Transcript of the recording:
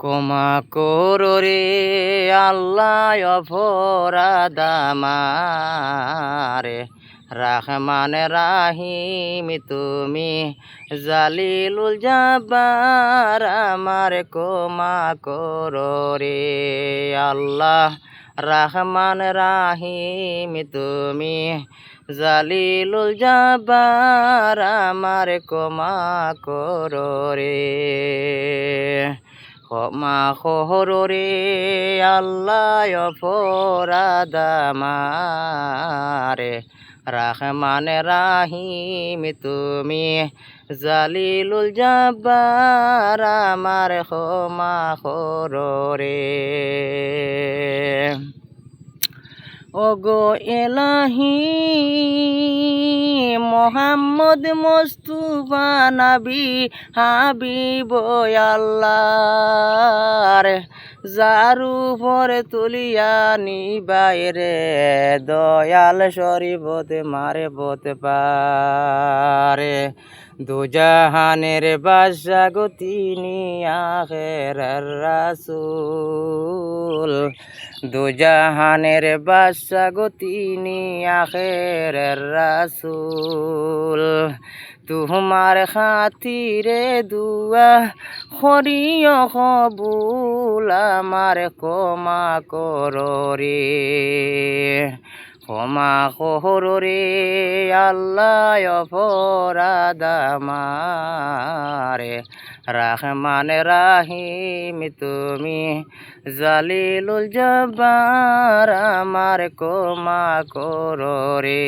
ক্ষমা করো রে আল্লাহ অপরাধ আমারে, রহমান রাহিম তুমি জালিলুল জব্বার, আমার ক্ষমা করো রে আল্লাহ রহমান রাহিম তুমি জালিলুল জব্বার, আমার ক্ষমা করো রে। ক্ষমা করো রে আল্লাহ অপরাধ আমারে, রহমান রাহিম তুমি জালিলুল জব্বার, আমার ক্ষমা করো রে। ওগো এলাহি মোহাম্মদ মুস্তাফা নবী হাবিব আল্লাহর, যার উপরে তুলিয়া নিবাইরে দয়াল শরীবত মারে বতে পারে। দুজাহানের বাদশা গো তিনি আখিরার রাসূল, দুজাহানের বাদশা গো তিনি আখিরার রাসূল। তোমার খাতিরে দুয়া করিও কবুল, আমার ক্ষমা করো রে। ক্ষমা করো রে আল্লাহ অপরাধ আমারে, রহমান রাহিম তুমি জালিলুল জব্বার, আমার ক্ষমা করো রে।